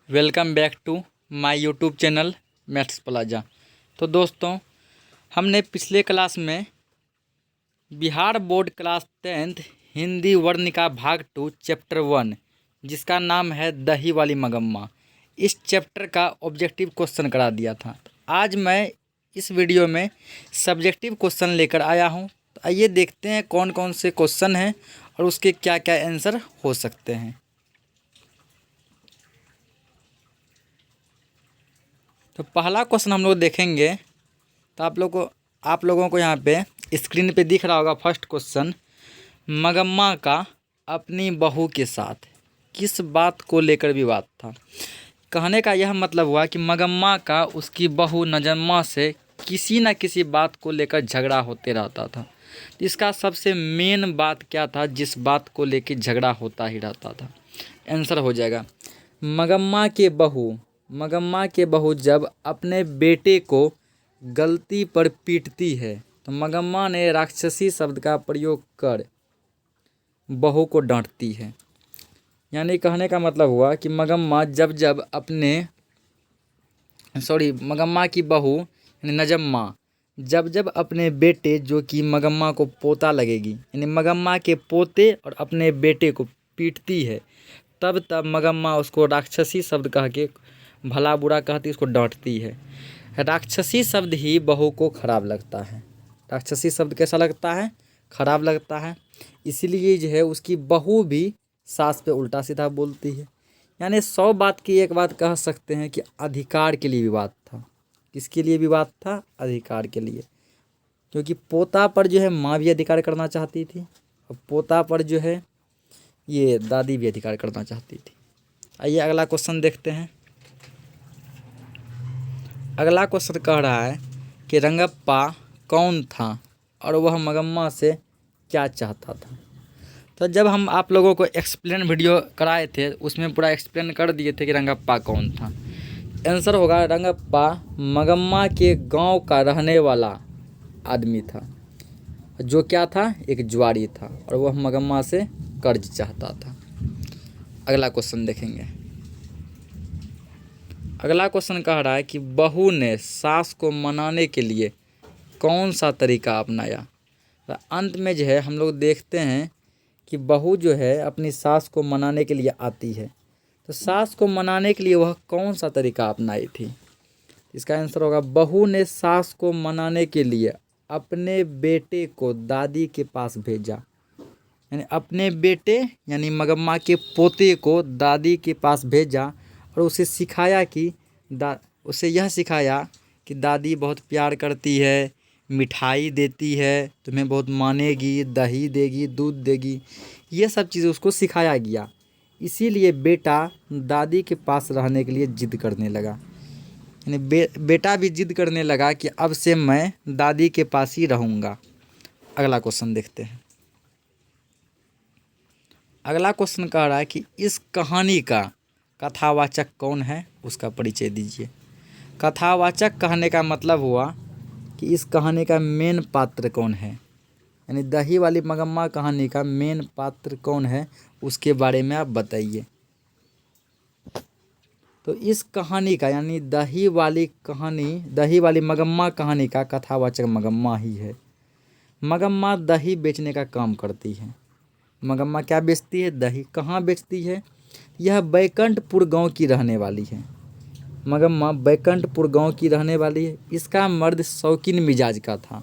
Welcome back to my YouTube channel maths plaza. तो दोस्तों, हमने पिछले क्लास में Bihar board class 10th Hindi Varnika भाग 2 चैप्टर 1 जिसका नाम है दही वाली मगम्मा, इस चैप्टर का ऑब्जेक्टिव क्वेश्चन करा दिया था। तो आज मैं इस वीडियो में सब्जेक्टिव क्वेश्चन लेकर आया हूं। तो आइए देखते हैं कौन कौन से क्वेश्चन हैं और उसके क्या क्या आंसर हो सकते हैं। तो पहला क्वेश्चन हम लोग देखेंगे। तो आप लोगों को यहाँ पे स्क्रीन पे दिख रहा होगा फर्स्ट क्वेश्चन। मगम्मा का अपनी बहू के साथ किस बात को लेकर विवाद था। कहने का यह मतलब हुआ कि मगम्मा का उसकी बहू नजम्मा से किसी न किसी बात को लेकर झगड़ा होते रहता था। इसका सबसे मेन बात क्या था जिस बात को लेकर झगड़ा होता ही रहता था। आंसर हो जाएगा मगम्मा के बहू जब अपने बेटे को गलती पर पीटती है तो मगम्मा ने राक्षसी शब्द का प्रयोग कर बहू को डांटती है। यानी कहने का मतलब हुआ कि मगम्मा की बहू यानी नजम्मा जब अपने बेटे जो कि मगम्मा को पोता लगेगी यानी मगम्मा के पोते और अपने बेटे को पीटती है, तब मगम्मा उसको राक्षसी शब्द कह के भला बुरा कहती, उसको डांटती है। राक्षसी शब्द ही बहू को खराब लगता है। राक्षसी शब्द कैसा लगता है? खराब लगता है। इसीलिए जो है उसकी बहू भी सास पे उल्टा सीधा बोलती है। यानी 100 बात की एक बात कह सकते हैं कि अधिकार के लिए विवाद था। किसके लिए विवाद था? अधिकार के लिए। क्योंकि पोता पर जो है माँ भी अधिकार करना चाहती थी और पोता पर जो है ये दादी भी अधिकार करना चाहती थी। आइए अगला क्वेश्चन देखते हैं। अगला क्वेश्चन कह रहा है कि रंगप्पा कौन था और वह मगम्मा से क्या चाहता था। तो जब हम आप लोगों को एक्सप्लेन वीडियो कराए थे उसमें पूरा एक्सप्लेन कर दिए थे कि रंगप्पा कौन था। आंसर होगा रंगप्पा मगम्मा के गांव का रहने वाला आदमी था, जो क्या था? एक जुआरी था और वह मगम्मा से कर्ज चाहता था। अगला क्वेश्चन देखेंगे। अगला क्वेश्चन कह रहा है कि बहू ने सास को मनाने के लिए कौन सा तरीका अपनाया। तो अंत में जो है हम लोग देखते हैं कि बहू जो है अपनी सास को मनाने के लिए आती है। तो सास को मनाने के लिए वह कौन सा तरीका अपनाई थी? इसका आंसर होगा बहू ने सास को मनाने के लिए अपने बेटे को दादी के पास भेजा। यानी अपने बेटे यानी मगम्मा के पोते को दादी के पास भेजा और उसे यह सिखाया कि दादी बहुत प्यार करती है, मिठाई देती है, तुम्हें बहुत मानेगी, दही देगी, दूध देगी, ये सब चीज़ें उसको सिखाया गया। इसीलिए बेटा दादी के पास रहने के लिए जिद करने लगा। यानी बेटा भी जिद करने लगा कि अब से मैं दादी के पास ही रहूँगा। अगला क्वेश्चन देखते हैं। अगला क्वेश्चन कह रहा है कि इस कहानी का कथावाचक कौन है, उसका परिचय दीजिए। कथावाचक कहने का मतलब हुआ कि इस कहानी का मेन पात्र कौन है। यानी दही वाली मगम्मा कहानी का मेन पात्र कौन है उसके बारे में आप बताइए। तो इस कहानी का यानी दही वाली मगम्मा कहानी का कथावाचक मगम्मा ही है। मगम्मा दही बेचने का काम करती है। मगम्मा क्या बेचती है? दही। कहाँ बेचती है? यह बैकुंठपुर गांव की रहने वाली है। मगम्मा बैकुंठपुर गांव की रहने वाली है। इसका मर्द शौकीन मिजाज का था।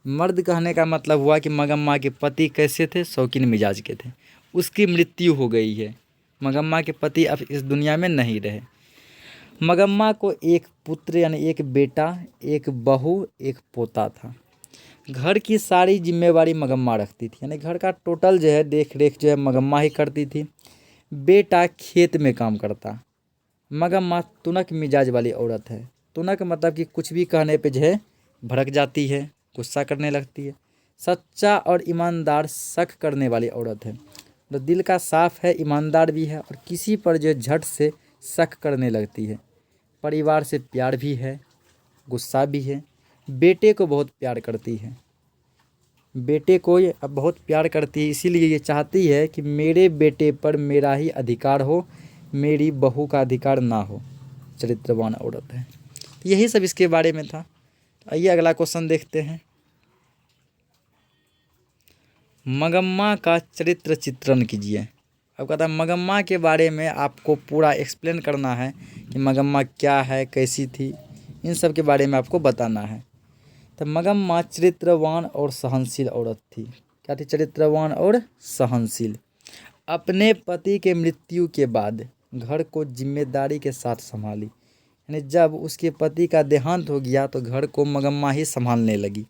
मर्द कहने का मतलब हुआ कि मगम्मा के पति कैसे थे? शौकीन मिजाज के थे। उसकी मृत्यु हो गई है। मगम्मा के पति अब इस दुनिया में नहीं रहे। मगम्मा को एक पुत्र यानी एक बेटा, एक बहू, एक पोता था। घर की सारी जिम्मेवारी मगम्मा रखती थी। यानी घर का टोटल जो है देख रेख जो है मगम्मा ही करती थी। बेटा खेत में काम करता। मगम्मा तुनक मिजाज वाली औरत है। तुनक मतलब कि कुछ भी कहने पे जो है भड़क जाती है, गुस्सा करने लगती है। सच्चा और ईमानदार शक करने वाली औरत है। तो दिल का साफ है, ईमानदार भी है और किसी पर जो झट से शक करने लगती है। परिवार से प्यार भी है, गुस्सा भी है। बेटे को बहुत प्यार करती है। बेटे को ये बहुत प्यार करती है, इसीलिए ये चाहती है कि मेरे बेटे पर मेरा ही अधिकार हो, मेरी बहू का अधिकार ना हो, चरित्रवान औरत है। तो यही सब इसके बारे में था। आइए अगला क्वेश्चन देखते हैं। मगम्मा का चरित्र चित्रण कीजिए। अब कहता है मगम्मा के बारे में आपको पूरा एक्सप्लेन करना है कि मगम्मा क्या है, कैसी थी, इन सब के बारे में आपको बताना है। तो मगम्मा चरित्रवान और सहनशील औरत थी। क्या थी? चरित्रवान और सहनशील। अपने पति के मृत्यु के बाद घर को जिम्मेदारी के साथ संभाली। यानी जब उसके पति का देहांत हो गया तो घर को मगम्मा ही संभालने लगी।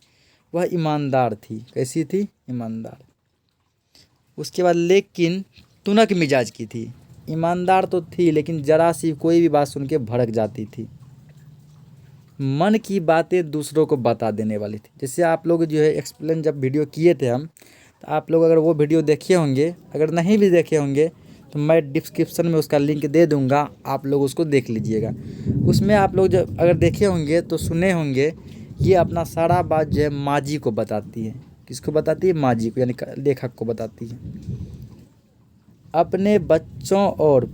वह ईमानदार थी। कैसी थी? ईमानदार। उसके बाद लेकिन तुनक मिजाज की थी। ईमानदार तो थी लेकिन जरा सी कोई भी बात सुन के भड़क जाती थी। मन की बातें दूसरों को बता देने वाली थी। जैसे आप लोग जो है एक्सप्लेन जब वीडियो किए थे हम, तो आप लोग अगर वो वीडियो देखे होंगे, अगर नहीं भी देखे होंगे तो मैं डिस्क्रिप्शन में उसका लिंक दे दूंगा, आप लोग उसको देख लीजिएगा। उसमें आप लोग जब अगर देखे होंगे तो सुने होंगे, ये अपना सारा बात जो है माँ जी को बताती है। किसको बताती है? माँ जी को, यानी लेखक को बताती है। अपने बच्चों और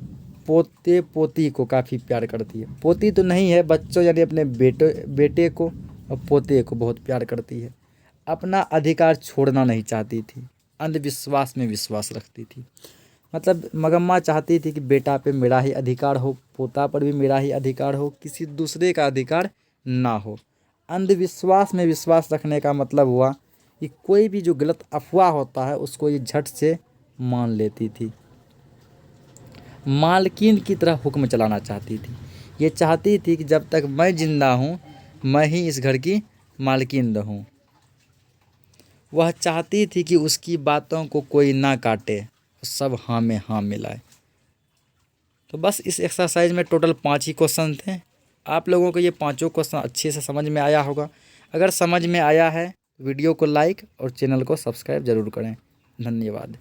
पोते पोती को काफ़ी प्यार करती है। पोती तो नहीं है, बच्चों यानी अपने बेटे को और पोते को बहुत प्यार करती है। अपना अधिकार छोड़ना नहीं चाहती थी। अंधविश्वास में विश्वास रखती थी। मतलब मगम्मा चाहती थी कि बेटा पे मेरा ही अधिकार हो, पोता पर भी मेरा ही अधिकार हो, किसी दूसरे का अधिकार ना हो। अंधविश्वास में विश्वास रखने का मतलब हुआ कि कोई भी जो गलत अफवाह होता है उसको ये झट से मान लेती थी। मालकिन की तरह हुक्म चलाना चाहती थी। ये चाहती थी कि जब तक मैं जिंदा हूँ मैं ही इस घर की मालकिन रहूँ। वह चाहती थी कि उसकी बातों को कोई ना काटे, सब हाँ में हाँ मिलाए। तो बस इस एक्सरसाइज में टोटल 5 ही क्वेश्चन थे। आप लोगों को ये 5 क्वेश्चन अच्छे से समझ में आया होगा। अगर समझ में आया है वीडियो को लाइक और चैनल को सब्सक्राइब ज़रूर करें। धन्यवाद।